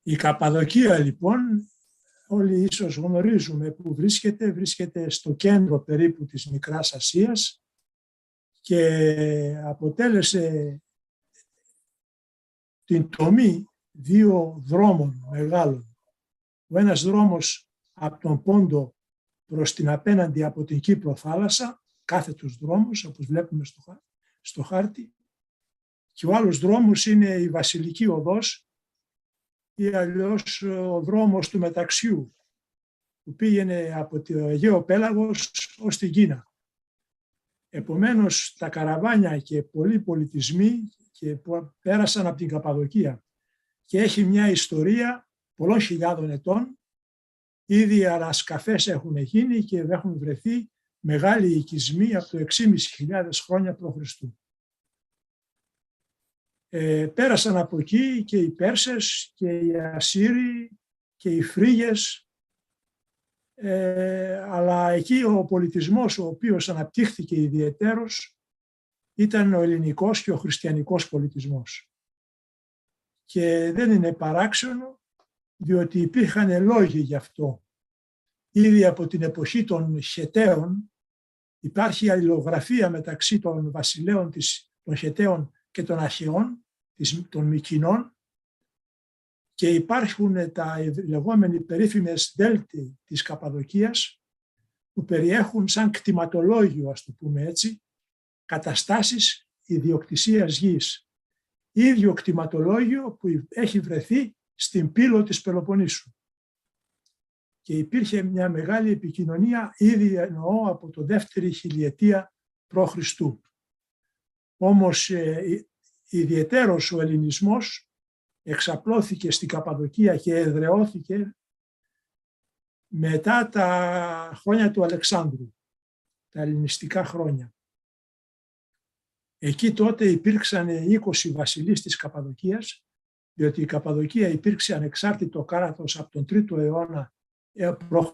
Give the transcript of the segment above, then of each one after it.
Η Καπαδοκία λοιπόν, όλοι ίσως γνωρίζουμε που βρίσκεται στο κέντρο περίπου της Μικράς Ασίας και αποτέλεσε την τομή δύο δρόμων μεγάλων. Ο ένας δρόμος από τον Πόντο προς την απέναντι από την Κύπρο θάλασσα, κάθετος δρόμος, όπως βλέπουμε στο χάρτη, και ο άλλος δρόμος είναι η Βασιλική Οδός ή αλλιώς ο δρόμος του Μεταξιού, που πήγαινε από το Αιγαίο Πέλαγος ως την Κίνα. Επομένως, τα καραβάνια και πολλοί πολιτισμοί και πέρασαν από την Καπαδοκία και έχει μια ιστορία πολλών χιλιάδων ετών. Ήδη ανασκαφές έχουν γίνει και έχουν βρεθεί μεγάλοι οικισμοί από το 6.500 χρόνια π.Χ. Πέρασαν από εκεί και οι Πέρσες και οι Ασσύριοι και οι Φρίγες, αλλά εκεί ο πολιτισμός ο οποίος αναπτύχθηκε ιδιαιτέρως ήταν ο ελληνικός και ο χριστιανικός πολιτισμός. Και δεν είναι παράξενο, διότι υπήρχαν λόγοι γι' αυτό. Ήδη από την εποχή των Χεταίων υπάρχει αλληλογραφία μεταξύ των βασιλέων των Χεταίων και των Αρχαιών, των Μικηνών, και υπάρχουν τα λεγόμενοι περίφημες δέλτη της Καπαδοκίας που περιέχουν σαν κτηματολόγιο, ας το πούμε έτσι, καταστάσεις ιδιοκτησίας γης. Ίδιο κτηματολόγιο που έχει βρεθεί στην Πύλο της Πελοποννήσου. Και υπήρχε μια μεγάλη επικοινωνία ήδη εννοώ από το 2η χιλιετία π.Χ. Όμως ιδιαιτέρως ο ελληνισμός εξαπλώθηκε στην Καπαδοκία και εδραιώθηκε μετά τα χρόνια του Αλεξάνδρου, τα ελληνιστικά χρόνια. Εκεί τότε υπήρξαν 20 βασιλείς της Καπαδοκίας, διότι η Καπαδοκία υπήρξε ανεξάρτητο κράτος από τον 3ο αιώνα π.Χ.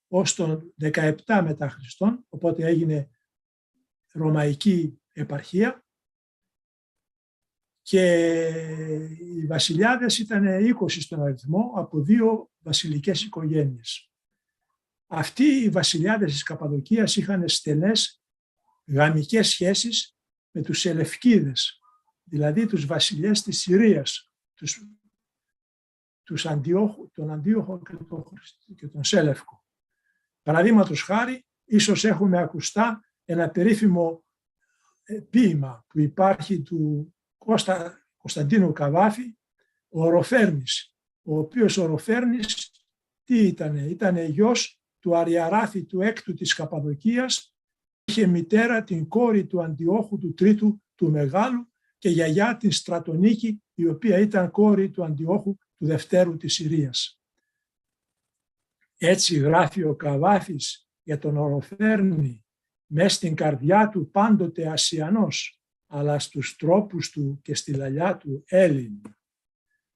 ως τον 17 μετά Χριστόν, οπότε έγινε Ρωμαϊκή επαρχία, και οι βασιλιάδες ήταν 20 στον αριθμό από 2 βασιλικές οικογένειες. Αυτοί οι βασιλιάδες της Καπαδοκίας είχαν στενές γαμικές σχέσεις με τους Σελευκίδες, δηλαδή τους βασιλιές της Συρίας, τον Αντίοχο και τον Σέλευκο. Παραδείγματος χάρη, ίσως έχουμε ακουστά ένα περίφημο ποίημα που υπάρχει του Κωνσταντίνου Καβάφη, ο Οροφέρνης, ο οποίος Οροφέρνης τι ήτανε γιος του Αριαράθη του 6ου της Καπαδοκίας, είχε μητέρα την κόρη του Αντιόχου του 3ου του Μεγάλου και γιαγιά την Στρατονίκη, η οποία ήταν κόρη του Αντιόχου του 2ου της Συρίας. Έτσι γράφει ο Καβάφης για τον Οροφέρνη, μες στην καρδιά του πάντοτε Ασιανός, αλλά στους τρόπους του και στη λαλιά του Έλλην.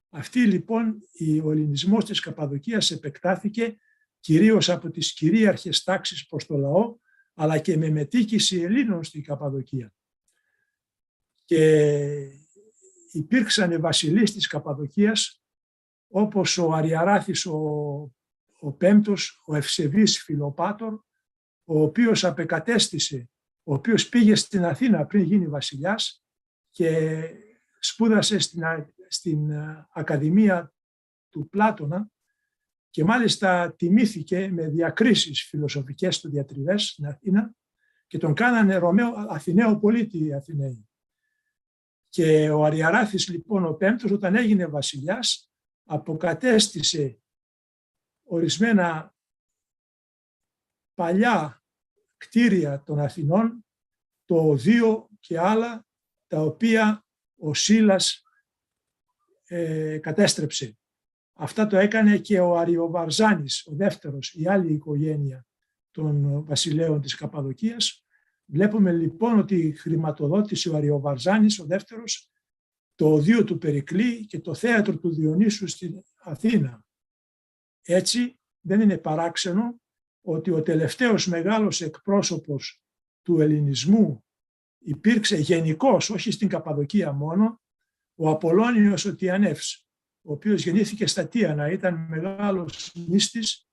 Αυτή λοιπόν ο ελληνισμός της Καπαδοκίας επεκτάθηκε κυρίως από τις κυρίαρχες τάξεις προς το λαό, αλλά και με μετοίκηση Ελλήνων στην Καπαδοκία. Και υπήρξαν βασιλείς της Καπαδοκίας, όπως ο Αριαράθης ο Πέμπτος, ο Ευσεβής Φιλοπάτορ, ο οποίος απεκατέστησε, ο οποίος πήγε στην Αθήνα πριν γίνει βασιλιάς και σπούδασε στην Ακαδημία του Πλάτωνα και μάλιστα τιμήθηκε με διακρίσεις φιλοσοφικές του διατριβές στην Αθήνα και τον κάνανε Αθηναίο πολίτη οι Αθηναίοι. Και ο Αριαράθης λοιπόν ο Πέμπτος, όταν έγινε βασιλιάς, αποκατέστησε ορισμένα παλιά κτίρια των Αθηνών, το Οδείο και άλλα, τα οποία ο Σίλας κατέστρεψε. Αυτά το έκανε και ο Αριοβαρζάνης, ο δεύτερος, η άλλη οικογένεια των βασιλέων της Καπαδοκίας. Βλέπουμε λοιπόν ότι χρηματοδότησε ο Αριοβαρζάνης, ο δεύτερος, το Οδείο του Περικλή και το θέατρο του Διονύσου στην Αθήνα. Έτσι δεν είναι παράξενο ότι ο τελευταίος μεγάλος εκπρόσωπος του ελληνισμού υπήρξε γενικώς, όχι στην Καπαδοκία μόνο, ο Απολώνιος ο Τιανεύς, ο οποίος γεννήθηκε στα Τίανα, ήταν μεγάλος μύστης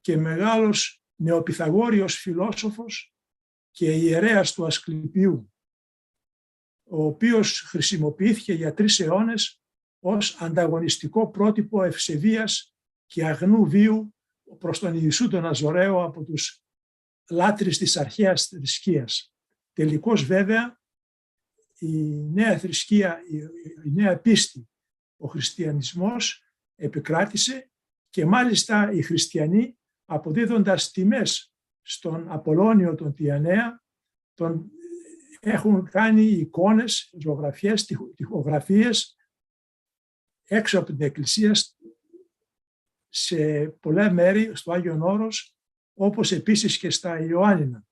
και μεγάλος νεοπυθαγόριος φιλόσοφος και ιερέας του Ασκληπιού, ο οποίος χρησιμοποιήθηκε για 3 αιώνες ως ανταγωνιστικό πρότυπο ευσεβίας και αγνού βίου προς τον Ιησού τον Ναζωραίο από τους λάτρεις της αρχαίας θρησκείας. Τελικώς βέβαια η νέα θρησκεία, η νέα πίστη, ο χριστιανισμός επικράτησε και μάλιστα οι χριστιανοί, αποδίδοντας τιμές στον Απολλώνιο τον Τιανέα, τον έχουν κάνει εικόνες, ζωγραφιές, τοιχογραφίες έξω από την εκκλησία σε πολλά μέρη στο Άγιον Όρος, όπως επίσης και στα Ιωάννινα.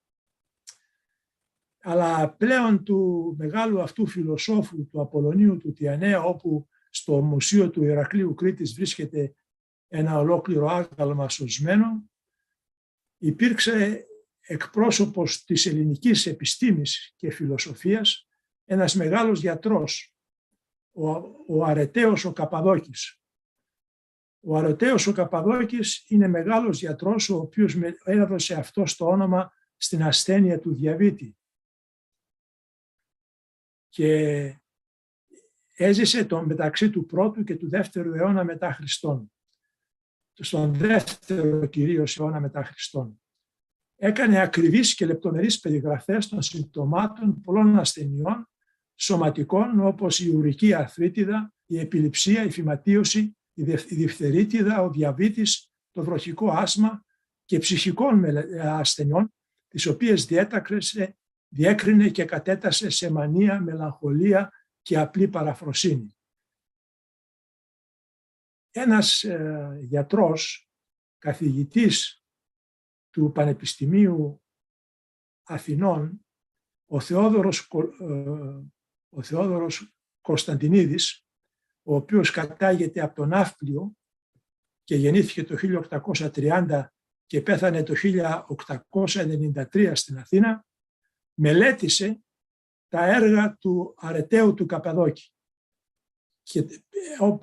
Αλλά πλέον του μεγάλου αυτού φιλοσόφου του Απολλωνίου του Τιανέα, όπου στο Μουσείο του Ηρακλείου Κρήτης βρίσκεται ένα ολόκληρο άγαλμα σωσμένο, υπήρξε εκπρόσωπος της ελληνικής επιστήμης και φιλοσοφίας, ένας μεγάλος γιατρός, ο Αρεταίος ο Καπαδόκης. Ο Αρεταίος ο Καπαδόκης είναι μεγάλος γιατρός, ο οποίος έδωσε αυτό το όνομα στην ασθένεια του διαβήτη. Και έζησε μεταξύ του 1ου και του 2ου αιώνα μετά Χριστόν. Στον 2ο κυρίως αιώνα μετά Χριστόν. Έκανε ακριβείς και λεπτομερείς περιγραφές των συμπτωμάτων πολλών ασθενειών σωματικών, όπως η ουρική αρθρίτιδα, η επιληψία, η φυματίωση, η διφθερίτιδα, ο διαβήτης, το βροχικό άσμα και ψυχικών ασθενειών, τις οποίες διέκρινε και κατέτασε σε μανία, μελαγχολία και απλή παραφροσύνη. Ένας γιατρός, καθηγητής του Πανεπιστημίου Αθηνών, ο Θεόδωρος Κωνσταντινίδης, ο οποίος κατάγεται από τον Ναύπλιο και γεννήθηκε το 1830 και πέθανε το 1893 στην Αθήνα, μελέτησε τα έργα του Αρεταίου του Καπαδόκη.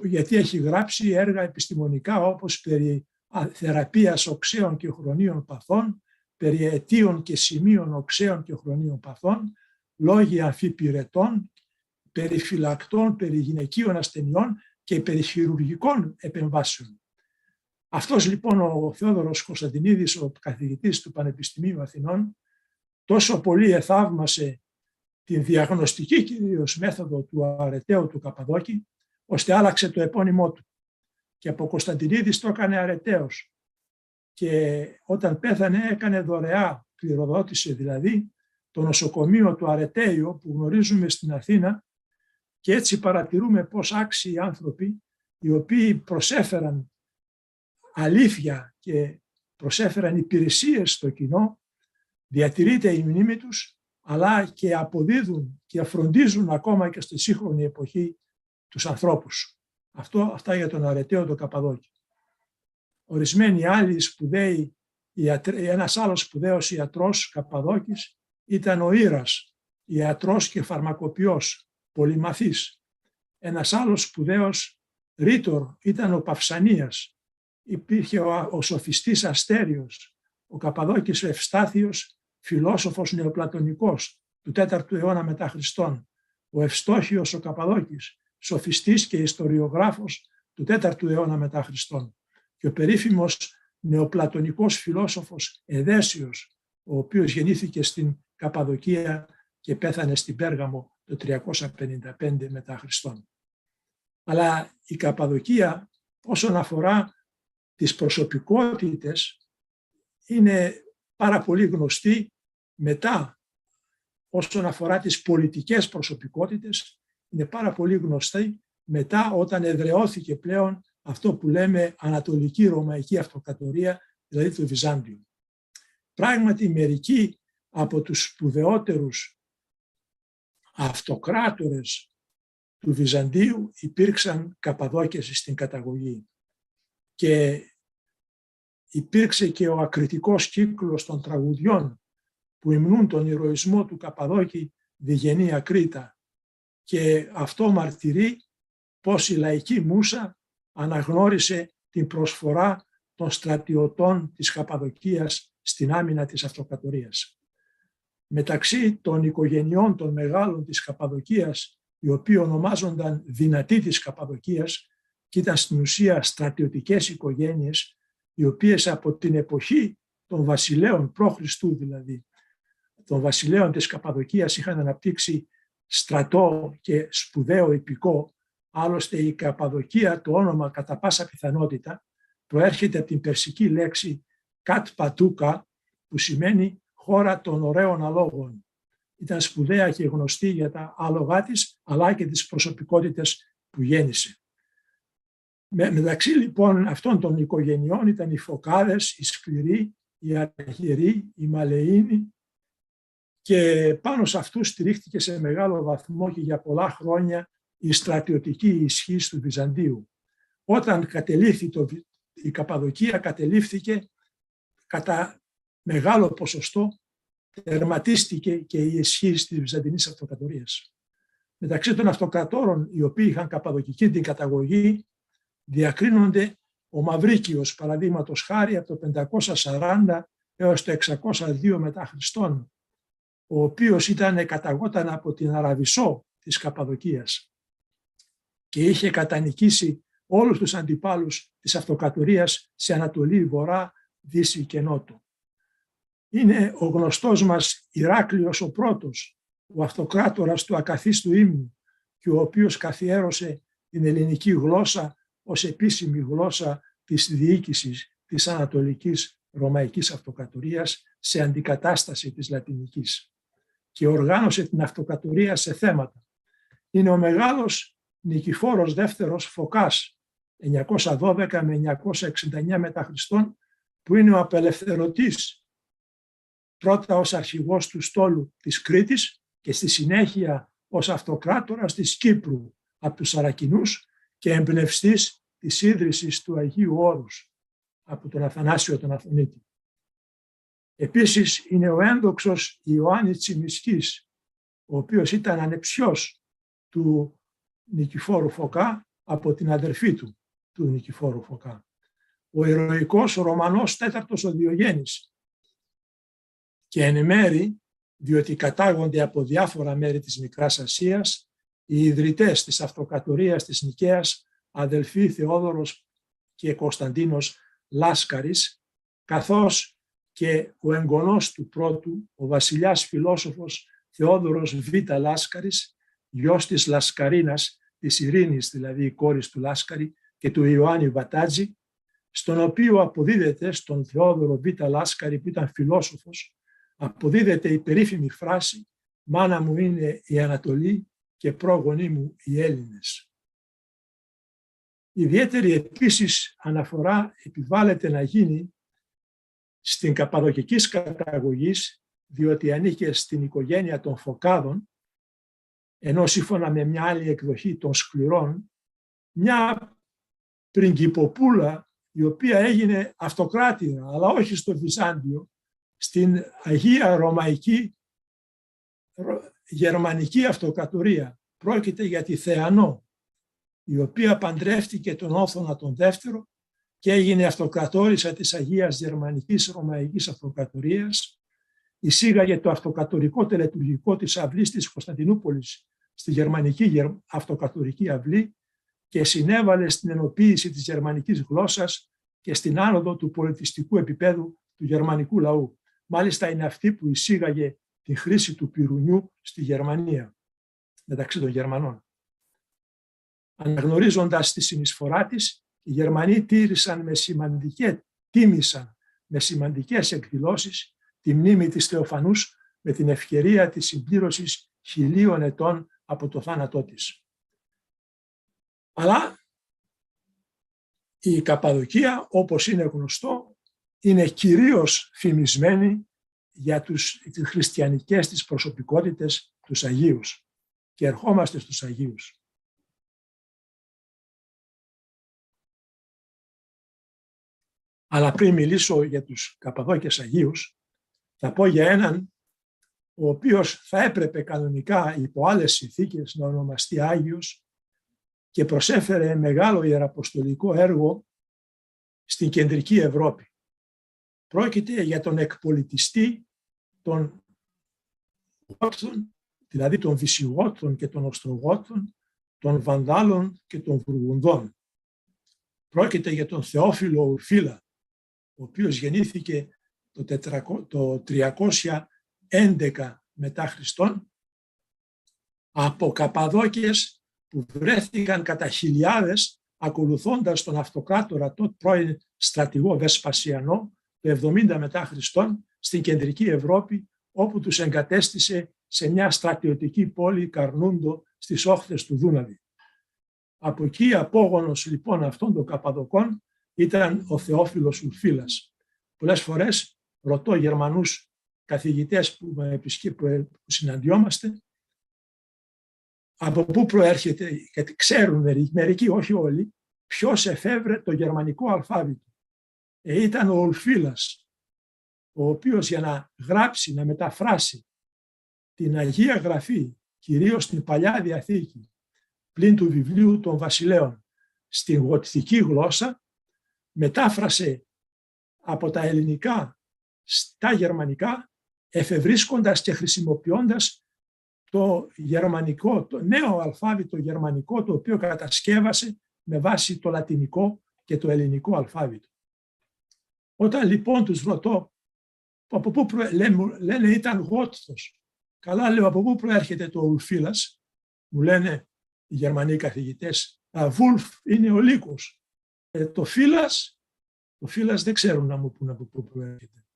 Γιατί έχει γράψει έργα επιστημονικά όπως περί θεραπείας οξέων και χρονίων παθών, περί αιτίων και σημείων οξέων και χρονίων παθών, λόγοι αμφιπηρετών, περί φυλακτών, περί γυναικείων ασθενειών και περί χειρουργικών επεμβάσεων. Αυτός λοιπόν ο Θεόδωρος Κωνσταντινίδης, ο καθηγητής του Πανεπιστημίου Αθηνών, τόσο πολύ εθαύμασε την διαγνωστική κυρίως μέθοδο του Αρεταίου του Καπαδόκη, ώστε άλλαξε το επώνυμό του. Και από Κωνσταντινίδης το έκανε Αρεταίος. Και όταν πέθανε έκανε δωρεά, κληροδότησε δηλαδή, το νοσοκομείο του Αρεταίου που γνωρίζουμε στην Αθήνα, και έτσι παρατηρούμε πώς άξιοι άνθρωποι, οι οποίοι προσέφεραν αλήθεια και προσέφεραν υπηρεσίες στο κοινό, διατηρείται η μνήμη τους, αλλά και αποδίδουν και φροντίζουν ακόμα και στη σύγχρονη εποχή τους ανθρώπους. Αυτά για τον Αρεταίο τον Καπαδόκη. Ορισμένοι άλλοι σπουδαίοι, ένας άλλος σπουδαίος ιατρός Καπαδόκης ήταν ο Ήρας, ιατρός και φαρμακοποιός, πολυμαθής. Ένας άλλος σπουδαίος ρήτορ ήταν ο Παυσανίας. Υπήρχε ο σοφιστής Αστέριος, ο Καπαδόκης ο Ευστάθιος, φιλόσοφος νεοπλατωνικός του 4ου αιώνα μετά Χριστόν, ο Ευστόχιος ο Καπαδόκης, σοφιστής και ιστοριογράφος του 4ου αιώνα μετά Χριστόν, και ο περίφημος νεοπλατωνικός φιλόσοφος Εδέσιος, ο οποίος γεννήθηκε στην Καπαδοκία και πέθανε στην Πέργαμο το 355 μετά Χριστόν. Αλλά η Καπαδοκία όσον αφορά τις προσωπικότητες είναι πάρα πολύ γνωστή. Μετά όσον αφορά τις πολιτικές προσωπικότητες είναι πάρα πολύ γνωστή μετά, όταν εδραιώθηκε πλέον αυτό που λέμε Ανατολική Ρωμαϊκή Αυτοκρατορία, δηλαδή το Βυζάντιο. Πράγματι μερικοί από τους σπουδαιότερους αυτοκράτορες του Βυζαντίου υπήρξαν Καπαδόκες στην καταγωγή, και υπήρξε και ο ακριτικός κύκλος των τραγουδιών που υμνούν τον ηρωισμό του Καπαδόκη Διγενή Ακρίτα, και αυτό μαρτυρεί πως η λαϊκή μούσα αναγνώρισε την προσφορά των στρατιωτών της Καπαδοκίας στην άμυνα της αυτοκρατορίας. Μεταξύ των οικογενειών των μεγάλων της Καπαδοκίας, οι οποίοι ονομάζονταν δυνατοί της Καπαδοκίας και ήταν στην ουσία στρατιωτικές οικογένειες, οι οποίες από την εποχή των βασιλέων π.Χ. δηλαδή, των βασιλέων της Καπαδοκίας είχαν αναπτύξει στρατό και σπουδαίο ιππικό. Άλλωστε η Καπαδοκία, το όνομα κατά πάσα πιθανότητα, προέρχεται από την περσική λέξη κατ πατούκα, που σημαίνει χώρα των ωραίων αλόγων. Ήταν σπουδαία και γνωστή για τα άλογά της, αλλά και τις προσωπικότητες που γέννησε. Μεταξύ λοιπόν αυτών των οικογενειών ήταν οι Φωκάδες, οι Σκληροί, οι Αργυροί, οι Μαλεΐνοι, και πάνω σε αυτούς στηρίχθηκε σε μεγάλο βαθμό και για πολλά χρόνια η στρατιωτική ισχύς του Βυζαντίου. Όταν κατελήφθη η Καπαδοκία, κατελήφθηκε κατά μεγάλο ποσοστό, τερματίστηκε και η ισχύ της Βυζαντινής Αυτοκρατορίας. Μεταξύ των αυτοκρατόρων οι οποίοι είχαν καπαδοκική την καταγωγή διακρίνονται ο Μαυρίκιος, παραδείγματος χάρη, από το 540 έως το 602 μετά Χριστόν, ο οποίος καταγόταν από την Αραβισσό της Καπαδοκίας και είχε κατανικήσει όλους τους αντιπάλους της αυτοκρατορίας σε Ανατολή, Βορρά, Δύση και Νότο. Είναι ο γνωστός μας Ηράκλειος ο πρώτος, ο αυτοκράτορας του ακαθίστου ύμνου, και ο οποίος καθιέρωσε την ελληνική γλώσσα ως επίσημη γλώσσα της διοίκησης της Ανατολικής Ρωμαϊκής Αυτοκρατορίας σε αντικατάσταση της Λατινικής, και οργάνωσε την αυτοκρατορία σε θέματα. Είναι ο μεγάλος Νικηφόρος δεύτερος Φωκάς, 912 με 969 μετά Χριστόν, που είναι ο απελευθερωτής, πρώτα ως αρχηγός του στόλου της Κρήτης και στη συνέχεια ως αυτοκράτορας της Κύπρου από τους Σαρακινούς και εμπνευστής της ίδρυσης του Αγίου Όρους από τον Αθανάσιο τον Αθωνίτη. Επίσης είναι ο ένδοξος Ιωάννης Τσιμισκής, ο οποίος ήταν ανεψιός του Νικηφόρου Φωκά από την αδερφή του Νικηφόρου Φωκά. Ο ηρωικός Ρωμανός τέταρτος ο Διογέννης, και εν μέρη, διότι κατάγονται από διάφορα μέρη της Μικράς Ασίας, οι ιδρυτές της αυτοκρατορίας της Νικαίας, αδελφοί Θεόδωρος και Κωνσταντίνος Λάσκαρης, καθώς και ο εγγονός του πρώτου, ο βασιλιάς φιλόσοφος Θεόδωρος Β. Λάσκαρης, γιος της Λασκαρίνας, της Ειρήνης, δηλαδή η κόρης του Λάσκαρη, και του Ιωάννη Βατάτζη, στον οποίο αποδίδεται, στον Θεόδωρο Β. Λάσκαρη, που ήταν φιλόσοφος, αποδίδεται η περίφημη φράση «Μάνα μου είναι η Ανατολή και πρόγονοί μου οι Έλληνες». Ιδιαίτερη επίσης αναφορά επιβάλλεται να γίνει στην Καπαδοκικής καταγωγής, διότι ανήκε στην οικογένεια των Φωκάδων, ενώ σύμφωνα με μια άλλη εκδοχή των Σκληρών, μια πριγκιποπούλα η οποία έγινε αυτοκράτηρα, αλλά όχι στο Βυζάντιο, στην Αγία Ρωμαϊκή Γερμανική Αυτοκρατορία. Πρόκειται για τη Θεανό, η οποία παντρεύτηκε τον Όθωνα τον δεύτερο και έγινε αυτοκρατόρισα της Αγίας Γερμανικής Ρωμαϊκής Αυτοκρατορίας, εισήγαγε το αυτοκρατορικό τελετουργικό της αυλής της Κωνσταντινούπολης στη Γερμανική Αυτοκρατορική Αυλή και συνέβαλε στην ενοποίηση της γερμανικής γλώσσας και στην άνοδο του πολιτιστικού επίπεδου του γερμανικού λαού. Μάλιστα είναι αυτή που εισήγαγε τη χρήση του πυρουνιού στη Γερμανία, μεταξύ των Γερμανών. Αναγνωρίζοντας τη συνεισφορά της, οι Γερμανοί τίμησαν με σημαντικές εκδηλώσεις τη μνήμη της Θεοφανούς με την ευκαιρία της συμπλήρωσης 1000 ετών από το θάνατό της. Αλλά η Καπαδοκία, όπως είναι γνωστό, είναι κυρίως φημισμένη για τις χριστιανικές της προσωπικότητες, τους Αγίους. Και ερχόμαστε στους Αγίους. Αλλά πριν μιλήσω για τους Καπαδόκες Αγίους, θα πω για έναν ο οποίος θα έπρεπε κανονικά υπό άλλες συνθήκες να ονομαστεί Άγιος, και προσέφερε μεγάλο ιεραποστολικό έργο στην κεντρική Ευρώπη. Πρόκειται για τον εκπολιτιστή των Γότων, δηλαδή των Βυσιγότων και των Οστρογότων, των Βανδάλων και των Βουργουνδών. Πρόκειται για τον Θεόφιλο Ουρφίλα, ο οποίος γεννήθηκε το 311 μετά Χριστόν από Καπαδόκιες που βρέθηκαν κατά χιλιάδες ακολουθώντας τον αυτοκράτορα τότε πρώην στρατηγό Βεσπασιανό το 70 μετά Χριστόν στην κεντρική Ευρώπη, όπου τους εγκατέστησε σε μια στρατιωτική πόλη Καρνούντο στις όχθες του Δούναβη. Από εκεί απόγονος λοιπόν αυτών των Καπαδοκών ήταν ο Θεόφιλος Ουρφίλας. Πολλές φορές ρωτώ Γερμανούς καθηγητές που συναντιόμαστε από πού προέρχεται, γιατί ξέρουν μερικοί, όχι όλοι, ποιος εφεύρε το γερμανικό αλφάβητο. Ήταν ο Ουρφίλας, ο οποίος για να γράψει, να μεταφράσει την Αγία Γραφή, κυρίως την Παλιά Διαθήκη, πλην του βιβλίου των Βασιλέων, στην γοτθική γλώσσα, μετάφρασε από τα ελληνικά στα γερμανικά, εφευρίσκοντας και χρησιμοποιώντας το γερμανικό, το νέο αλφάβητο γερμανικό, το οποίο κατασκεύασε με βάση το λατινικό και το ελληνικό αλφάβητο. Όταν λοιπόν τους ρωτώ, από πού λένε ήταν Γότθος. Καλά, λέω, από πού προέρχεται το Ουρφίλας. Μου λένε οι Γερμανοί καθηγητές, Βούλφ είναι ο λύκος. Το φύλας δεν ξέρουν να μου πούν από πού προέρχεται.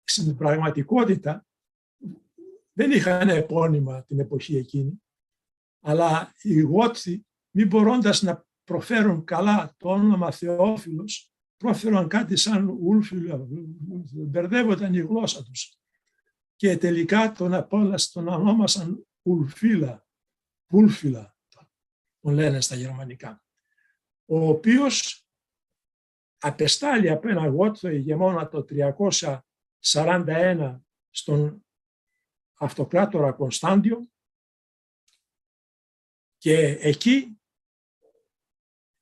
Στην πραγματικότητα δεν είχαν επώνυμα την εποχή εκείνη, αλλά οι Γότθοι, μη μπορώντας να προφέρουν καλά το όνομα Θεόφιλος, πρόφεραν κάτι σαν Ούλφιλα, μπερδεύονταν η γλώσσα τους. Και τελικά τον ονόμασαν Ουλφίλα, Ούλφιλα, τον λένε στα γερμανικά. Ο οποίος απεστάλλει από ένα Γότθο ηγεμόνα το 341 στον αυτοκράτορα Κωνσταντιο και εκεί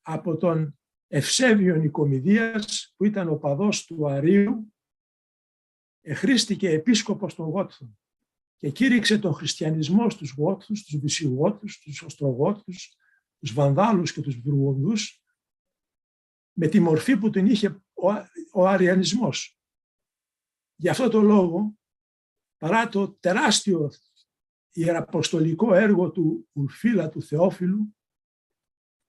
από τον Ευσέβιο Νικομηδίας, που ήταν ο παδός του Αρείου, εχρήστηκε επίσκοπος των Γότθων και κήρυξε τον χριστιανισμό στους Γότθους, τους Βυσιγότους, τους Οστρογότους, τους Βανδάλους και τους Βουργουνδούς με τη μορφή που την είχε ο αριανισμός. Γι' αυτό το λόγο, παρά το τεράστιο ιεραποστολικό έργο του Ουρφίλα, του Θεόφιλου,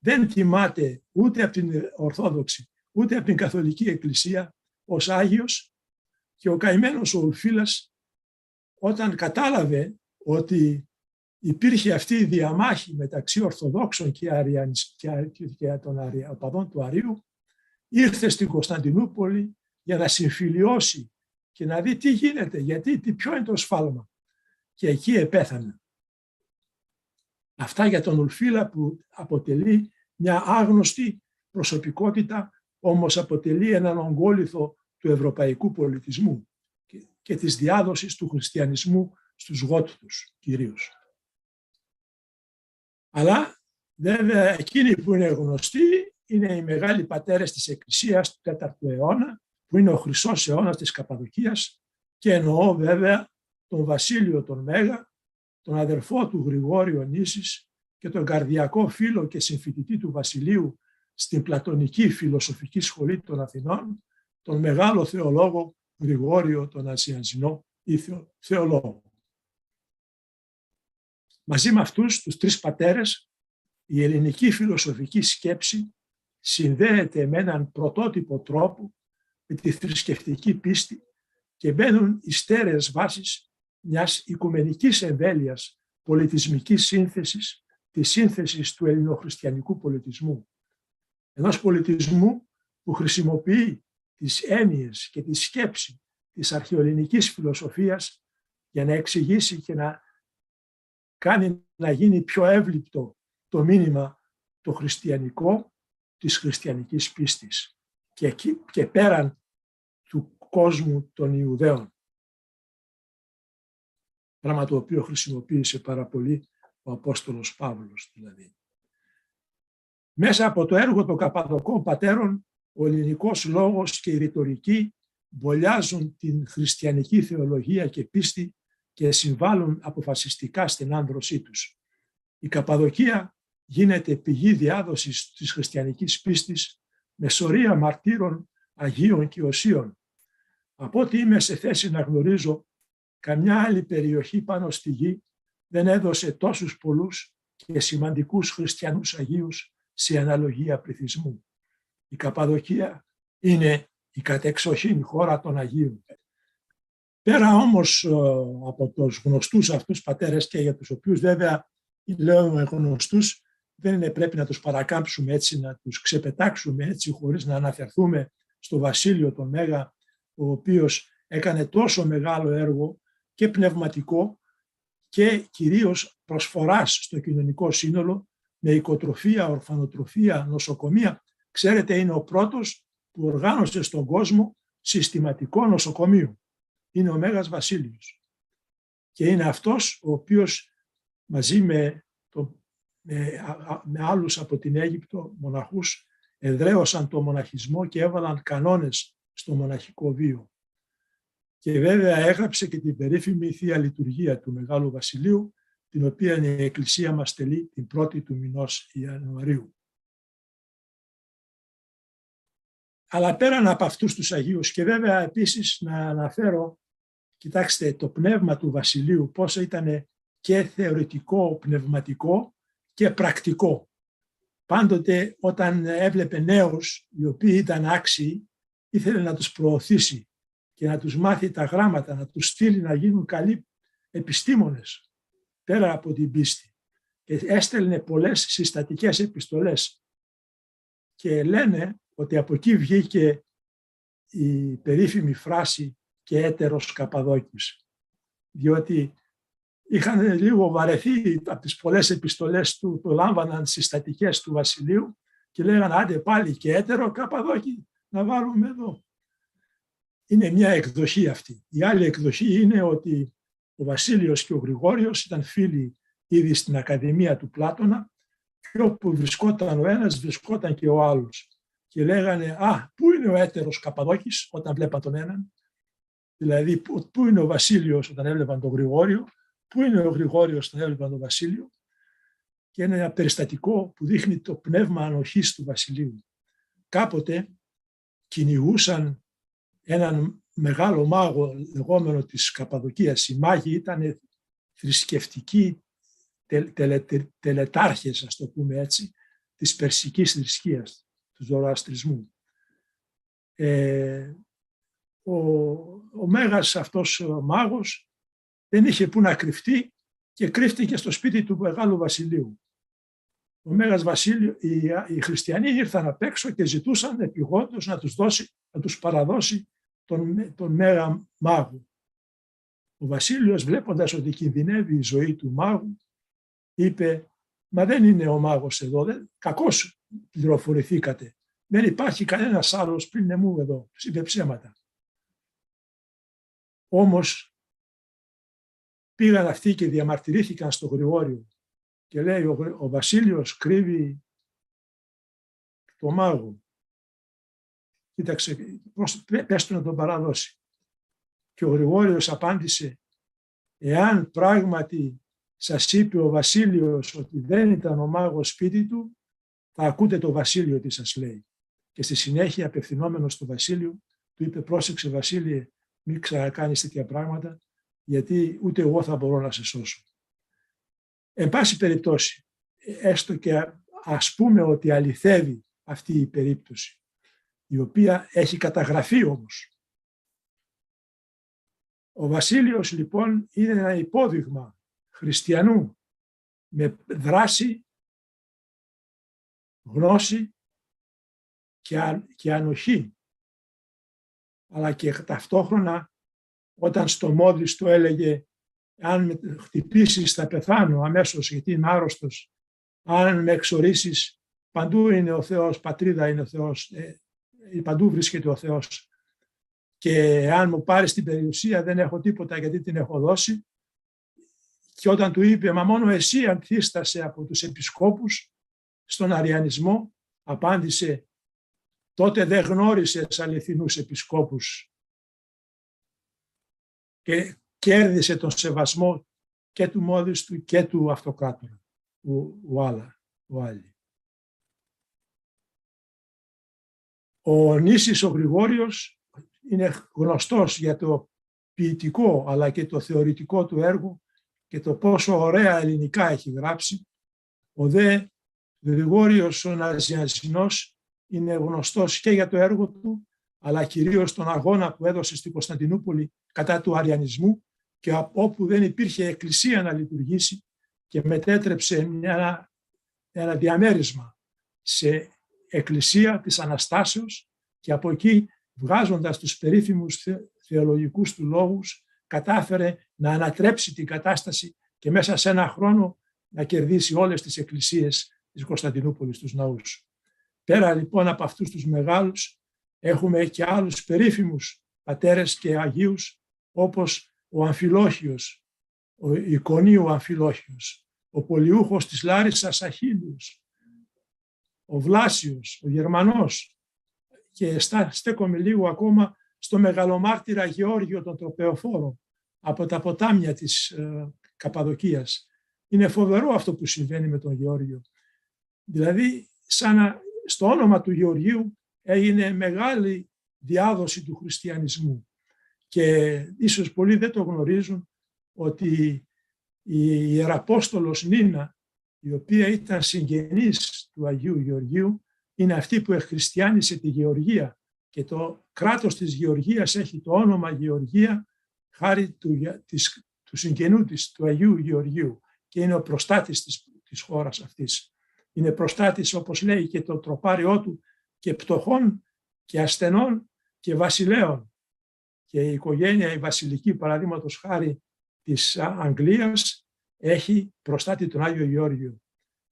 δεν τιμάται ούτε από την Ορθόδοξη, ούτε από την Καθολική Εκκλησία ως Άγιος, και ο καημένος ο Ουρφίλας, όταν κατάλαβε ότι υπήρχε αυτή η διαμάχη μεταξύ Ορθοδόξων και των οπαδών του Αρείου, ήρθε στην Κωνσταντινούπολη για να συμφιλιώσει και να δει τι γίνεται, ποιο είναι το σφάλμα. Και εκεί επέθανε. Αυτά για τον Ουρφίλα, που αποτελεί μια άγνωστη προσωπικότητα, όμως αποτελεί έναν ογκόλιθο του ευρωπαϊκού πολιτισμού και της διάδοσης του χριστιανισμού στους Γότθους κυρίως. Αλλά βέβαια εκείνοι που είναι γνωστοί είναι οι μεγάλοι πατέρες της Εκκλησίας του 4ου αιώνα, που είναι ο Χρυσός αιώνας της Καπαδοκίας, και εννοώ βέβαια τον Βασίλειο τον Μέγα, τον αδερφό του Γρηγόριο Νήσης και τον καρδιακό φίλο και συμφοιτητή του Βασιλείου στην Πλατωνική Φιλοσοφική Σχολή των Αθηνών, τον μεγάλο θεολόγο Γρηγόριο τον Ασιανζινό ή θεολόγο. Μαζί με αυτούς τους τρεις πατέρες, η ελληνική φιλοσοφική σκέψη συνδέεται με έναν πρωτότυπο τρόπο με τη θρησκευτική πίστη και μπαίνουν οι στέρεες βάσεις μιας οικουμενικής εμβέλειας πολιτισμικής σύνθεσης, της σύνθεσης του ελληνοχριστιανικού πολιτισμού. Ενός πολιτισμού που χρησιμοποιεί τις έννοιες και τη σκέψη της αρχαιοελληνικής φιλοσοφίας για να εξηγήσει και να κάνει να γίνει πιο εύληπτο το μήνυμα το χριστιανικό της χριστιανικής πίστης και πέραν του κόσμου των Ιουδαίων. Πράγμα το οποίο χρησιμοποίησε πάρα πολύ ο Απόστολος Παύλος δηλαδή. Μέσα από το έργο των Καπαδοκών πατέρων, ο ελληνικός λόγος και η ρητορική μπολιάζουν την χριστιανική θεολογία και πίστη και συμβάλλουν αποφασιστικά στην άνδρωσή τους. Η Καπαδοκία γίνεται πηγή διάδοσης της χριστιανικής πίστης με σωρία μαρτύρων, αγίων και οσίων. Από ό,τι είμαι σε θέση να γνωρίζω, καμιά άλλη περιοχή πάνω στη γη δεν έδωσε τόσους πολλούς και σημαντικούς χριστιανούς αγίους σε αναλογία πληθυσμού. Η Καπαδοκία είναι η κατεξοχήν χώρα των Αγίων. Πέρα όμως από τους γνωστούς αυτούς πατέρες, και για τους οποίους βέβαια λέω γνωστούς, δεν πρέπει να τους παρακάμψουμε έτσι, να τους ξεπετάξουμε έτσι χωρίς να αναφερθούμε στο Βασίλειο τον Μέγα, ο οποίος έκανε τόσο μεγάλο έργο και πνευματικό και κυρίως προσφοράς στο κοινωνικό σύνολο με οικοτροφία, ορφανοτροφία, νοσοκομεία. Ξέρετε, είναι ο πρώτος που οργάνωσε στον κόσμο συστηματικό νοσοκομείο. Είναι ο Μέγας Βασίλειος. Και είναι αυτός ο οποίος μαζί με άλλους από την Αίγυπτο μοναχούς εδραίωσαν το μοναχισμό και έβαλαν κανόνες στο μοναχικό βίο. Και βέβαια έγραψε και την περίφημη Θεία Λειτουργία του Μεγάλου Βασιλείου, την οποία η Εκκλησία μας τελεί την 1η του μηνός Ιανουαρίου. Αλλά πέραν από αυτούς τους Αγίους, και βέβαια επίσης να αναφέρω, κοιτάξτε, το πνεύμα του Βασιλείου πώς ήταν και θεωρητικό, πνευματικό και πρακτικό. Πάντοτε όταν έβλεπε νέους οι οποίοι ήταν άξιοι, ήθελε να τους προωθήσει και να τους μάθει τα γράμματα, να τους στείλει να γίνουν καλοί επιστήμονες πέρα από την πίστη. Και έστελνε πολλές συστατικές επιστολές. Και λένε ότι από εκεί βγήκε η περίφημη φράση «και έτερος Καπαδόκης», διότι είχαν λίγο βαρεθεί από τις πολλές επιστολές του, το λάμβαναν συστατικές του Βασιλείου και λέγανε «άντε πάλι και έτερο Καπαδόκη να βάλουμε εδώ». Είναι μια εκδοχή αυτή. Η άλλη εκδοχή είναι ότι ο Βασίλειος και ο Γρηγόριος ήταν φίλοι ήδη στην Ακαδημία του Πλάτωνα και όπου βρισκόταν ο ένας βρισκόταν και ο άλλος. Και λέγανε «Α, πού είναι ο έτερος Καπαδόκης» όταν βλέπαν τον έναν. Δηλαδή, πού είναι ο Βασίλειος όταν έβλεπαν τον Γρηγόριο, πού είναι ο Γρηγόριος όταν έβλεπαν τον Βασίλειο. Και είναι ένα περιστατικό που δείχνει το πνεύμα ανοχής του Βασιλείου. Κάποτε κυνηγούσαν έναν μεγάλο μάγο λεγόμενο της Καπαδοκίας. Οι μάγοι ήταν θρησκευτικοί τελετάρχες, ας το πούμε έτσι, της περσικής θρησκείας, του ζωροαστρισμού. Ο μέγας αυτός ο μάγος δεν είχε που να κρυφτεί και κρύφτηκε στο σπίτι του Μεγάλου Βασιλείου. Ο Μέγας Βασίλειο, οι χριστιανοί ήρθαν απ' έξω και ζητούσαν επιγόντως να τους παραδώσει τον Μέγα Μάγο. Ο Βασίλειος, βλέποντας ότι κινδυνεύει η ζωή του μάγου, είπε «Μα δεν είναι ο μάγος εδώ, κακώς πληροφορηθήκατε. Δεν υπάρχει κανένας άλλος πριν εμού εδώ», τους είπε ψέματα. Όμως πήγαν αυτοί και διαμαρτυρήθηκαν στο Γρηγόριο και λέει ο Βασίλειος κρύβει το μάγο. Κοίταξε, πες του να τον παραδώσει. Και ο Γρηγόριος απάντησε «Εάν πράγματι σας είπε ο Βασίλειος ότι δεν ήταν ο μάγος σπίτι του, θα ακούτε το Βασίλειο τι σας λέει». Και στη συνέχεια, απευθυνόμενος στο Βασίλειο, του είπε «Πρόσεξε Βασίλειε, μην ξανακάνεις τέτοια πράγματα, γιατί ούτε εγώ θα μπορώ να σε σώσω». Εν πάση περιπτώσει, έστω και ας πούμε ότι αληθεύει αυτή η περίπτωση, η οποία έχει καταγραφεί όμως. Ο Βασίλειος λοιπόν είναι ένα υπόδειγμα χριστιανού με δράση, γνώση και ανοχή, αλλά και ταυτόχρονα όταν στο Μόδης του έλεγε «Αν με χτυπήσεις θα πεθάνω αμέσως γιατί είμαι άρρωστος, αν με εξορίσεις παντού είναι ο Θεός, πατρίδα είναι ο Θεός, παντού βρίσκεται ο Θεός και αν μου πάρεις την περιουσία δεν έχω τίποτα γιατί την έχω δώσει». Και όταν του είπε «Μα μόνο εσύ ανθίστασε από τους επισκόπους στον Αριανισμό, απάντησε, τότε δεν γνώρισες αληθινούς επισκόπους και κέρδισε τον σεβασμό και του μόδιστου και του αυτοκράτορα, ο Άλλη. Ο Νήσης ο Γρηγόριος είναι γνωστός για το ποιητικό αλλά και το θεωρητικό του έργο και το πόσο ωραία ελληνικά έχει γράψει. Ο δε Γρηγόριος ο Ναζιανζινός είναι γνωστός και για το έργο του, αλλά κυρίως τον αγώνα που έδωσε στην Κωνσταντινούπολη κατά του αριανισμού και όπου δεν υπήρχε εκκλησία να λειτουργήσει και μετέτρεψε ένα διαμέρισμα σε εκκλησία της Αναστάσεως και από εκεί, βγάζοντας τους περίφημους θεολογικούς του λόγους, κατάφερε να ανατρέψει την κατάσταση και μέσα σε ένα χρόνο να κερδίσει όλες τις εκκλησίες της Κωνσταντινούπολης, τους ναούς. Πέρα λοιπόν από αυτούς τους μεγάλους, έχουμε και άλλους περίφημους πατέρες και αγίους, όπως ο Αμφιλόχιος, ο Εικονίου Αμφιλόχιος, ο Πολιούχος της Λάρισσας Αχίλιος, ο Βλάσιος, ο Γερμανός, και στέκομαι λίγο ακόμα στο μεγαλομάρτυρα Γεώργιο τον Τροπεοφόρο από τα ποτάμια της Καπαδοκίας. Είναι φοβερό αυτό που συμβαίνει με τον Γεώργιο. Δηλαδή, στο όνομα του Γεωργίου έγινε μεγάλη διάδοση του χριστιανισμού. Και ίσως πολλοί δεν το γνωρίζουν ότι η Ιεραπόστολος Νίνα, η οποία ήταν συγγενής του Αγίου Γεωργίου, είναι αυτή που εχριστιάνισε τη Γεωργία και το κράτος της Γεωργίας έχει το όνομα Γεωργία χάρη του συγγενού της, του Αγίου Γεωργίου, και είναι ο προστάτης της χώρας αυτής. Είναι προστάτης, όπως λέει και το τροπάριό του, και πτωχών και ασθενών και βασιλέων. Και η οικογένεια, η βασιλική παραδείγματος χάρη της Αγγλίας, έχει προστάτη τον Άγιο Γεώργιο.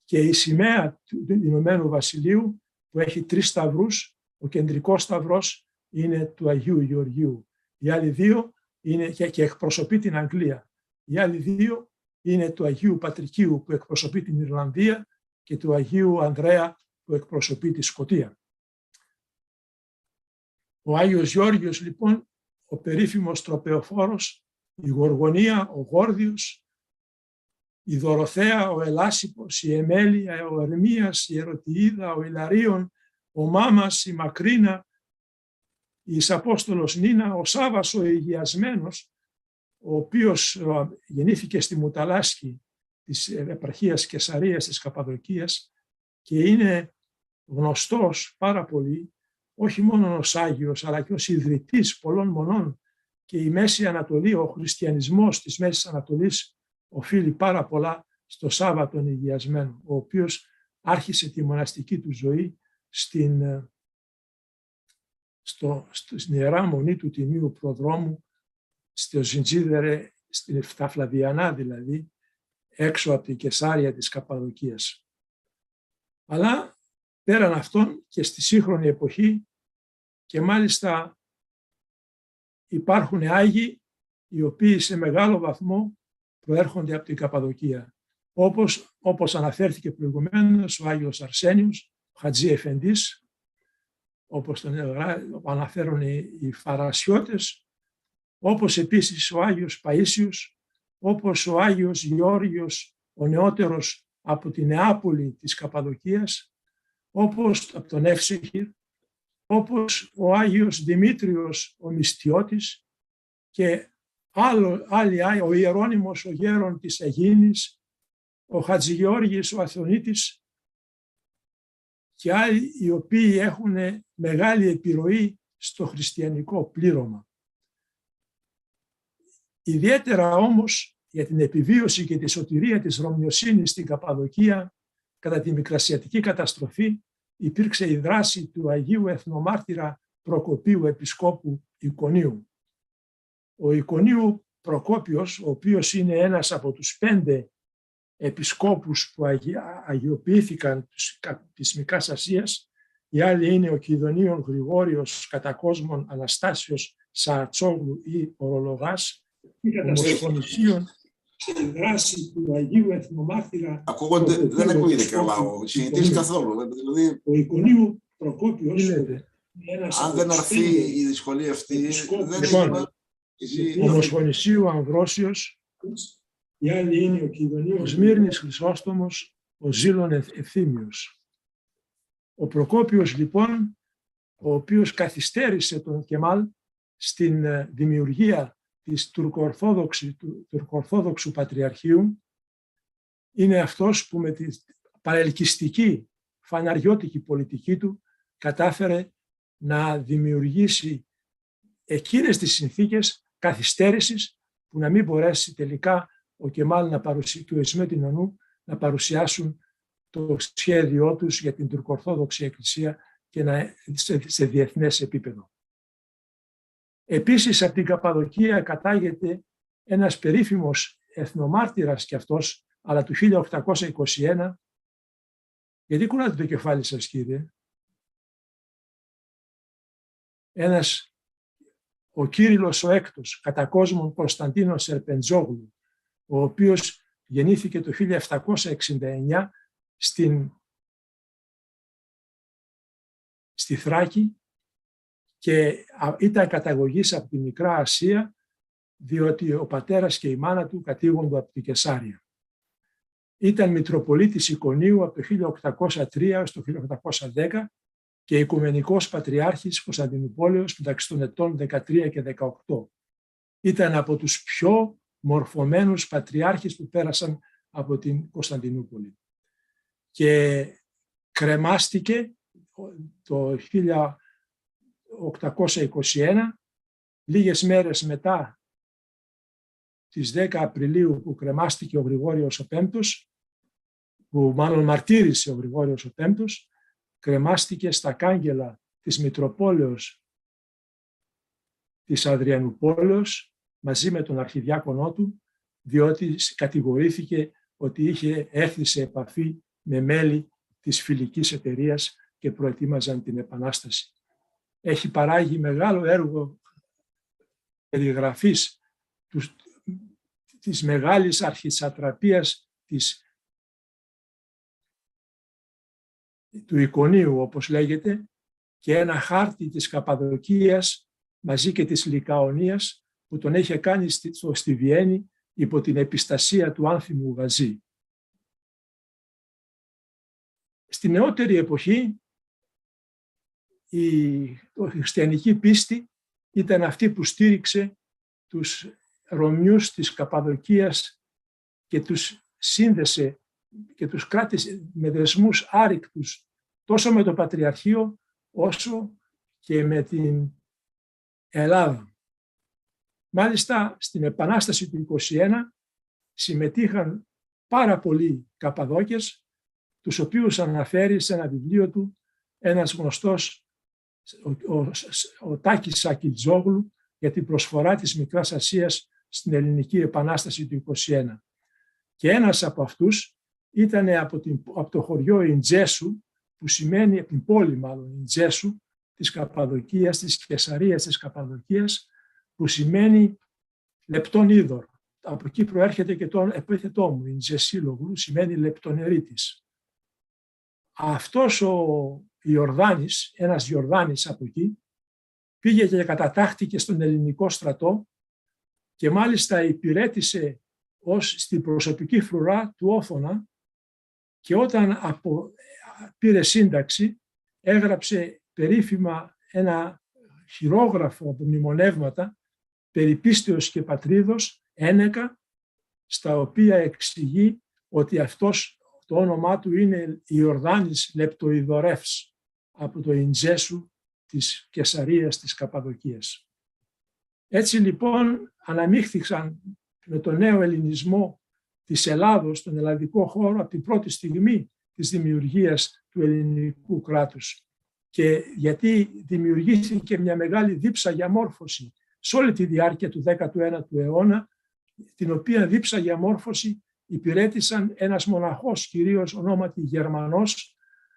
Και η σημαία του Ηνωμένου Βασιλείου, που έχει 3 σταυρούς, ο κεντρικός σταυρός είναι του Αγίου Γεωργίου. Οι άλλοι 2 είναι και εκπροσωπεί την Αγγλία. Οι άλλοι 2 είναι του Αγίου Πατρικίου που εκπροσωπεί την Ιρλανδία και του Αγίου Ανδρέα που εκπροσωπεί τη Σκωτία. Ο Άγιος Γεώργιος λοιπόν, ο περίφημος τροπεοφόρος, η Γοργονία, ο Γόρδιος, η Δωροθέα, ο Ελάσιπος, η Εμέλεια, ο Ερμίας, η Ερωτιίδα, ο Ιλαρίων, ο Μάμας, η Μακρίνα, η Ισαπόστολος Νίνα, ο Σάββας ο Υγειασμένος, ο οποίος γεννήθηκε στη Μουταλάσκη της επαρχίας Κεσαρίας της Καπαδοκίας και είναι γνωστός πάρα πολύ, όχι μόνο ως Άγιος, αλλά και ως ιδρυτής πολλών μονών, και η Μέση Ανατολή, ο χριστιανισμός της Μέσης Ανατολής οφείλει πάρα πολλά στο Σάββα τον Υγειασμένο, ο οποίος άρχισε τη μοναστική του ζωή στην Ιερά Μονή του Τιμίου Προδρόμου, στο Ζιντζίδερε, στα Φλαβιανά δηλαδή, έξω από την Κεσάρια της Καπαδοκίας. Αλλά πέραν αυτών και στη σύγχρονη εποχή, και μάλιστα υπάρχουν Άγιοι οι οποίοι σε μεγάλο βαθμό προέρχονται από την Καπαδοκία. Όπως αναφέρθηκε προηγουμένως ο Άγιος Αρσένιος, ο Χατζή Εφεντής, όπως τον αναφέρουν οι Φαρασιώτες, όπως επίσης ο Άγιος Παΐσιος, όπως ο Άγιος Γεώργιος, ο νεότερος από την Νεάπολη της Καπαδοκίας, όπως από τον Εύσεχυρ, όπως ο Άγιος Δημήτριος ο Μυστιώτης και άλλοι, ο Ιερώνυμος ο Γέρον της Αιγίνης, ο Χατζηγεώργης ο Αθωνίτης και άλλοι οι οποίοι έχουν μεγάλη επιρροή στο χριστιανικό πλήρωμα. Ιδιαίτερα όμως για την επιβίωση και τη σωτηρία της Ρωμιοσύνης στην Καπαδοκία κατά τη Μικρασιατική καταστροφή υπήρξε η δράση του Αγίου Εθνομάρτυρα Προκοπίου Επισκόπου Εικονίου. Ο Εικονίου Προκόπιος, ο οποίος είναι ένας από τους 5 επισκόπους που αγιοποιήθηκαν της Μικράς Ασίας, οι άλλοι είναι ο Κιδωνίων Γρηγόριος Κατακόσμων Αναστάσιος Σαατσόγλου ή Ορολογάς, ο Μοσχονησίων στη δράση του Αγίου Εθνομάρτυρα. Δεν ακούγεται καλά ο εισηγητής καθόλου. Δηλαδή, ο Εικονίου Προκόπιος, αν δεν αρθεί η δυσκολία αυτή, δεν λοιπόν, ο Μοσχονησίου Αμβρόσιος, οι άλλοι είναι ο Κιδωνίος, ο Σμύρνης Χρυσόστομος, ο Ζήλων Ευθύμιος. Ο Προκόπιος, λοιπόν, ο οποίος καθυστέρησε τον Κεμάλ στην δημιουργία της τουρκοορθόδοξου πατριαρχείου, είναι αυτός που με τη παρελκυστική φαναριώτικη πολιτική του κατάφερε να δημιουργήσει εκείνες τις συνθήκες καθυστέρησης που να μην μπορέσει τελικά ο Κεμάλ και ο Ισμέτ Ινανού να παρουσιάσουν το σχέδιό τους για την τουρκοορθόδοξη εκκλησία και σε διεθνές επίπεδο. Επίσης από την Καπαδοκία κατάγεται ένας περίφημος εθνομάρτυρας κι αυτός, αλλά του 1821. Γιατί κουνάτε το κεφάλι σας, κύριε? Ο Κύριλλος ο Έκτος, κατά κόσμον Κωνσταντίνος Σερπεντζόγλου, ο οποίος γεννήθηκε το 1769 στη Θράκη και ήταν καταγωγής από τη Μικρά Ασία, διότι ο πατέρας και η μάνα του κατήγονται από τη Κεσάρια. Ήταν Μητροπολίτης Εικονίου από το 1803 έως το 1810 και Οικουμενικός Πατριάρχης Κωνσταντινουπόλεως μεταξύ των ετών 13 και 18. Ήταν από τους πιο μορφωμένους πατριάρχες που πέρασαν από την Κωνσταντινούπολη. Και κρεμάστηκε το 1821, λίγες μέρες μετά τις 10 Απριλίου που κρεμάστηκε ο Γρηγόριος ο Πέμπτος, που μάλλον μαρτύρησε ο Γρηγόριος ο Πέμπτος, κρεμάστηκε στα κάγκελα της Μητροπόλεως της Αδριανουπόλεως μαζί με τον αρχιδιάκονό του, διότι κατηγορήθηκε ότι είχε έρθει σε επαφή με μέλη της φιλικής εταιρείας και προετοίμαζαν την Επανάσταση. Έχει παράγει μεγάλο έργο περιγραφής της μεγάλης αρχισατραπείας του Εικονίου, όπως λέγεται, και ένα χάρτη της Καπαδοκίας μαζί και της Λικαονίας που τον είχε κάνει στη Βιέννη υπό την επιστασία του Άνθιμου Γαζή. Στη νεότερη εποχή η χριστιανική πίστη ήταν αυτή που στήριξε τους Ρωμιούς της Καπαδοκίας και τους σύνδεσε και τους κράτησε με δεσμούς άρρηκτους τόσο με το Πατριαρχείο όσο και με την Ελλάδα. Μάλιστα στην Επανάσταση του 1921 συμμετείχαν πάρα πολλοί Καπαδόκες, τους οποίους αναφέρει σε ένα βιβλίο του ένας γνωστός, ο Τάκης Σακιτζόγλου, για την προσφορά της Μικράς Ασίας στην Ελληνική Επανάσταση του 1921. Και ένας από αυτούς ήταν από το χωριό Ιντζέσου, που σημαίνει, από την πόλη μάλλον Ιντζέσου, της Καπαδοκίας, της Κεσαρίας της Καπαδοκίας, που σημαίνει λεπτόν είδωρ. Από εκεί προέρχεται και το επίθετό μου, Ιντζεσίλογλου, σημαίνει λεπτονερίτης. Αυτός ο Ιορδάνης, ένας Ιορδάνης από εκεί, πήγε και κατατάχθηκε στον ελληνικό στρατό και μάλιστα υπηρέτησε στην προσωπική φρουρά του Όθωνα και όταν πήρε σύνταξη έγραψε περίφημα ένα χειρόγραφο από μνημονεύματα περί πίστεως και πατρίδος, ένεκα, στα οποία εξηγεί ότι αυτός το όνομά του είναι Ιορδάνης Λεπτοειδωρεύς από το Ιντζέσου της Κεσαρίας της Καπαδοκίας. Έτσι λοιπόν αναμίχθηκαν με τον νέο ελληνισμό της Ελλάδος, τον ελλαδικό χώρο, από την πρώτη στιγμή της δημιουργίας του ελληνικού κράτους. Και γιατί δημιουργήθηκε μια μεγάλη δίψα για μόρφωση σε όλη τη διάρκεια του 19ου αιώνα, την οποία δίψα για μόρφωση υπηρέτησαν ένας μοναχός, κυρίως ονόματι Γερμανός,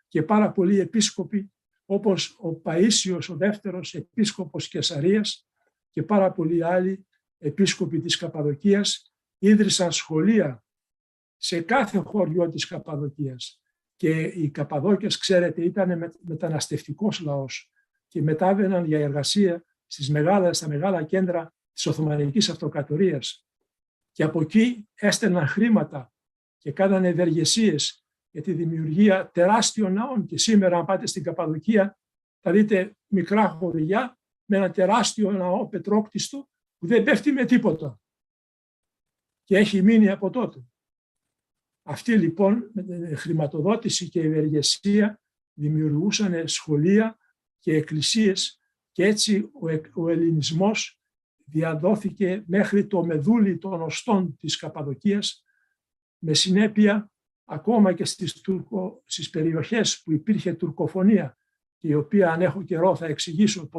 και πάρα πολλοί επίσκοποι, όπως ο Παΐσιος ο δεύτερος επίσκοπος Κεσαρίας και πάρα πολλοί άλλοι επίσκοποι της Καπαδοκίας, ίδρυσαν σχολεία σε κάθε χωριό της Καπαδοκίας. Και οι Καπαδόκες, ξέρετε, ήταν μεταναστευτικός λαός και μετάβαιναν για εργασία στα μεγάλα κέντρα της Οθωμανικής Αυτοκρατορίας. Και από εκεί έστελναν χρήματα και κάνανε ευεργεσίες για τη δημιουργία τεράστιων ναών. Και σήμερα, αν πάτε στην Καπαδοκία, θα δείτε μικρά χωριά με ένα τεράστιο ναό πετρόκτιστο που δεν πέφτει με τίποτα και έχει μείνει από τότε. Αυτοί λοιπόν με την χρηματοδότηση και ευεργεσία δημιουργούσαν σχολεία και εκκλησίες και έτσι ο ελληνισμός διαδόθηκε μέχρι το μεδούλι των οστών της Καπαδοκίας, με συνέπεια ακόμα και στις περιοχές που υπήρχε τουρκοφωνία, η οποία, αν έχω καιρό, θα εξηγήσω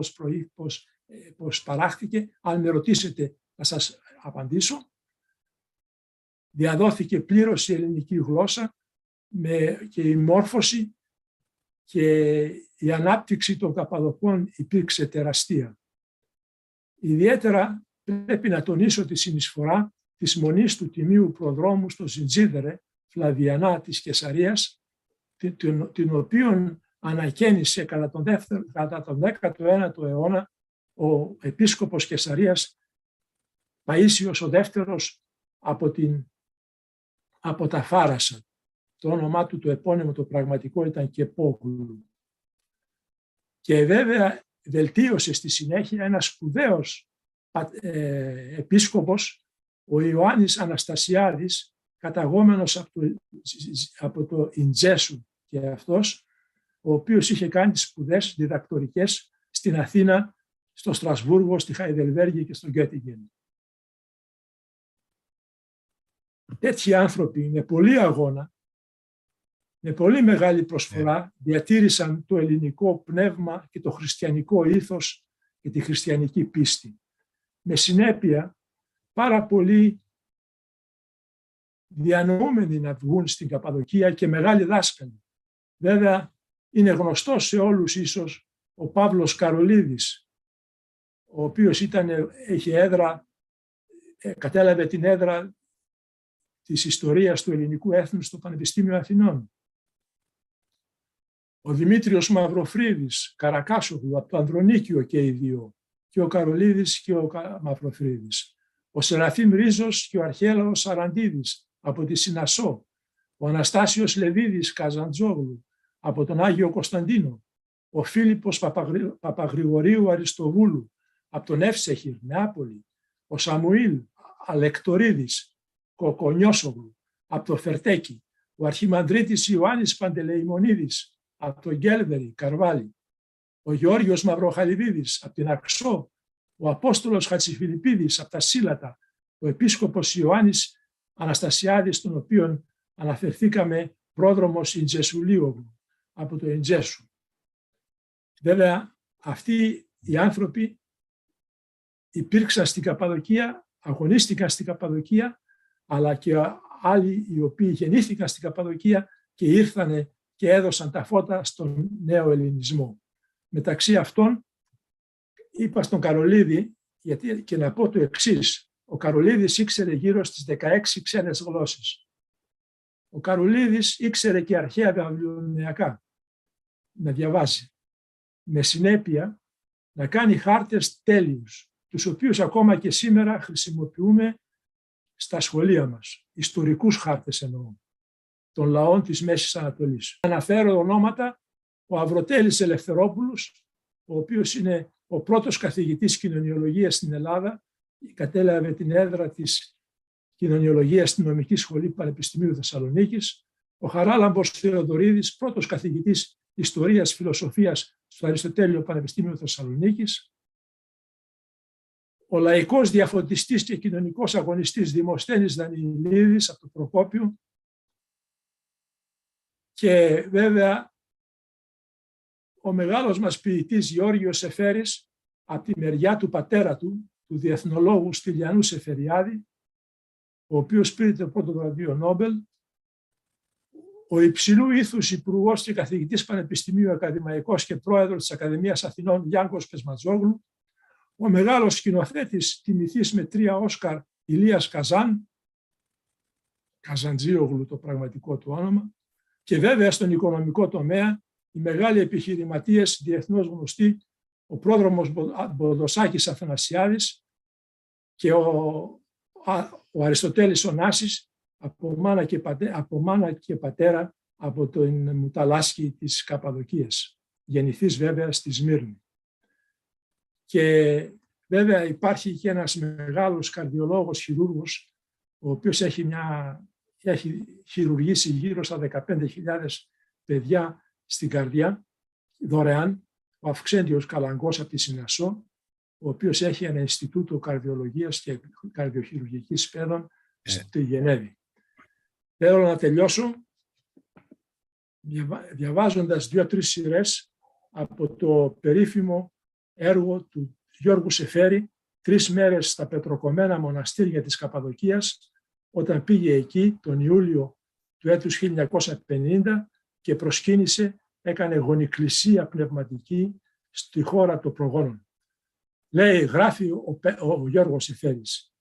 πώς παράχθηκε. Αν με ρωτήσετε θα σας απαντήσω. Διαδόθηκε πλήρως η ελληνική γλώσσα και η μόρφωση και η ανάπτυξη των Καπαδοκών υπήρξε τεραστία. Ιδιαίτερα πρέπει να τονίσω τη συνεισφορά της μονής του Τιμίου Προδρόμου στο Ζιντζίδερε, Φλαβιανά της Καισαρίας, την οποίον ανακαίνισε κατά τον 19ο αιώνα ο επίσκοπος Καισαρίας Παΐσιος ο δεύτερος από τα Φάρασα. Το όνομά του το επώνυμο το πραγματικό ήταν Κεπόγλου. Και βέβαια βελτίωσε στη συνέχεια ένας σπουδαίος επίσκοπος, ο Ιωάννης Αναστασιάδης, καταγόμενος από το Ιντζέσου και αυτός, ο οποίος είχε κάνει τις σπουδές διδακτορικές στην Αθήνα, στο Στρασβούργο, στη Χαϊδελβέργη και στο Γκέτιγκεν. Τέτοιοι άνθρωποι με πολύ αγώνα, με πολύ μεγάλη προσφορά, διατήρησαν το ελληνικό πνεύμα και το χριστιανικό ήθος και τη χριστιανική πίστη. Με συνέπεια, πάρα πολλοί διανοούμενοι να βγουν στην Καπαδοκία και μεγάλοι δάσκαλοι. Βέβαια, είναι γνωστός σε όλους ίσως ο Παύλος Καρολίδης, ο οποίος κατέλαβε την έδρα της ιστορίας του ελληνικού έθνους στο Πανεπιστήμιο Αθηνών. Ο Δημήτριος Μαυροφρίδης, Καρακάσογλου, από το Ανδρονίκιο και οι δύο, και ο Καρολίδης και ο Μαυροφρίδης. Ο Σεραφείμ Ρίζος και ο Αρχέλαος Σαραντίδης από τη Συνασσό. Ο Αναστάσιος Λεβίδης Καζαντζόγλου από τον Άγιο Κωνσταντίνο. Ο Φίλιππος Παπαγρηγορίου Αριστοβούλου από τον Εύσεχυρ, Νεάπολη. Ο Σαμουήλ Αλεκτορίδης Κοκονιόσογλου από το Φερτέκι. Ο Αρχιμανδρίτης Ιωάννης Παντελεημονίδης από το Γκέλβερι, Καρβάλι. Ο Γεώργιος Μαυροχαλιβίδης από την Αξό. Ο Απόστολος Χατσιφιλιππίδης από τα Σύλατα. Ο Επίσκοπος Ιωάννης Αναστασιάδης, τον οποίον αναφερθήκαμε, πρόδρομος Ιντζεσουλίογλου από το Ιντζέσου. Βέβαια, αυτοί οι άνθρωποι υπήρξαν στην Καπαδοκία, αγωνίστηκαν στην Καπαδοκία, αλλά και άλλοι οι οποίοι γεννήθηκαν στην Καπαδοκία και ήρθανε και έδωσαν τα φώτα στον νέο ελληνισμό. Μεταξύ αυτών, είπα στον Καρολίδη, γιατί και να πω το εξής, ο Καρολίδης ήξερε γύρω στις 16 ξένες γλώσσες. Ο Καρολίδης ήξερε και αρχαία βαβυλωνιακά να διαβάζει. Με συνέπεια να κάνει χάρτες τέλειους, τους οποίους ακόμα και σήμερα χρησιμοποιούμε στα σχολεία μας. Ιστορικούς χάρτες εννοώ, των λαών της Μέσης Ανατολής. Αναφέρω ονόματα: ο Αυροτέλης Ελευθερόπουλος, ο οποίος είναι ο πρώτος καθηγητής κοινωνιολογίας στην Ελλάδα, κατέλαβε την έδρα της κοινωνιολογίας στην Νομική Σχολή Πανεπιστημίου Θεσσαλονίκης. Ο Χαράλαμπος Θεοδωρίδης, πρώτος καθηγητής ιστορίας φιλοσοφίας στο Αριστοτέλειο Πανεπιστήμιο Θεσσαλονίκης. Ο λαϊκός διαφωτιστής και κοινωνικός αγωνιστής Δημοσθένης Δανειλίδης από το Προκόπιο. Και βέβαια ο μεγάλος μας ποιητής Γεώργιος Σεφέρης, από τη μεριά του πατέρα του διεθνολόγου Στυλιανού Σεφεριάδη, ο οποίος πήρε το πρώτο βραβείο Νόμπελ. Ο υψηλού ήθους υπουργός και καθηγητής Πανεπιστημίου Ακαδημαϊκός και πρόεδρος της Ακαδημίας Αθηνών Γιάνγκος Πεσματζόγλου. Ο μεγάλος σκηνοθέτης τιμηθής με 3 Όσκαρ Ηλίας Καζάν, Καζαντζίογλου το πραγματικό του όνομα, και βέβαια στον οικονομικό τομέα οι μεγάλοι επιχειρηματίες διεθνώς γνωστοί, ο πρόδρομος Μποδοσάκης Αθανασιάδης και ο Αριστοτέλης Ωνάσης, από μάνα και πατέρα από τον Μουταλάσκη της Καπαδοκίας, γεννηθής βέβαια στη Σμύρνη. Και βέβαια υπάρχει και ένας μεγάλος καρδιολόγος χειρούργος, ο οποίος έχει χειρουργήσει γύρω στα 15.000 παιδιά στην καρδιά, δωρεάν, ο Αυξέντιος Καλαγκός από τη Συνασσό, ο οποίος έχει ένα Ινστιτούτο Καρδιολογίας και Καρδιοχειρουργικής Παιδών στη Γενέβη. Θέλω να τελειώσω διαβάζοντας 2-3 σειρές από το περίφημο έργο του Γιώργου Σεφέρη, 3 μέρες στα πετροκομμένα μοναστήρια της Καπαδοκίας, όταν πήγε εκεί τον Ιούλιο του έτους 1950 και προσκύνησε, έκανε γονικλησία πνευματική στη χώρα των προγόνων. Γράφει ο Γιώργος Σεφέρης,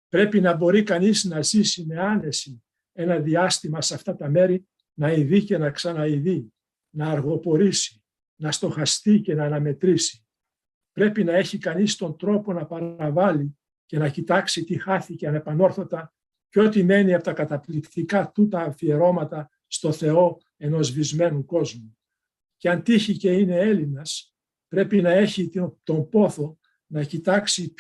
πρέπει να μπορεί κανείς να ζήσει με άνεση ένα διάστημα σε αυτά τα μέρη, να ειδεί και να ξαναειδεί, να αργοπορήσει, να στοχαστεί και να αναμετρήσει. Πρέπει να έχει κανείς τον τρόπο να παραβάλει και να κοιτάξει τι χάθηκε ανεπανόρθωτα και ό,τι μένει από τα καταπληκτικά τούτα αφιερώματα στο Θεό ενός βυσμένου κόσμου. Και αν τύχει και είναι Έλληνας, πρέπει να έχει τον πόθο να κοιτάξει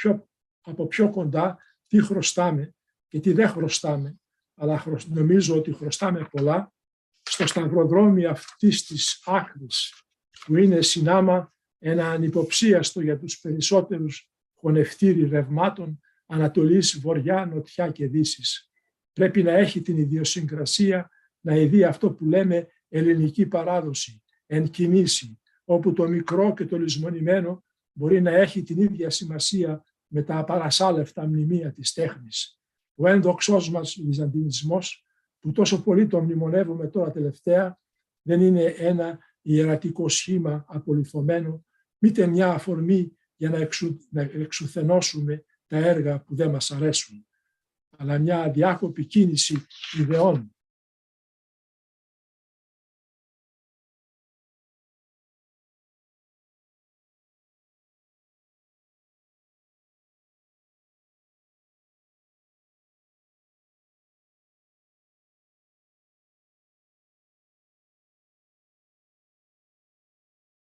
από πιο κοντά τι χρωστάμε και τι δεν χρωστάμε, αλλά νομίζω ότι χρωστάμε πολλά στο σταυροδρόμι αυτής της άκρης, που είναι συνάμα ένα ανυποψίαστο για τους περισσότερους χωνευτήρι ρευμάτων Ανατολής, Βορειά, Νοτιά και Δύσης. Πρέπει να έχει την ιδιοσυγκρασία να ειδεί αυτό που λέμε ελληνική παράδοση, εν κινήσει, όπου το μικρό και το λησμονημένο μπορεί να έχει την ίδια σημασία με τα απαρασάλευτα μνημεία της τέχνης. Ο ένδοξός μας βυζαντινισμός, που τόσο πολύ τον μνημονεύουμε τώρα τελευταία, δεν είναι ένα ιερατικό σχήμα απολυθωμένο, μήτε μια αφορμή για να εξουθενώσουμε τα έργα που δεν μας αρέσουν, αλλά μια αδιάκοπη κίνηση ιδεών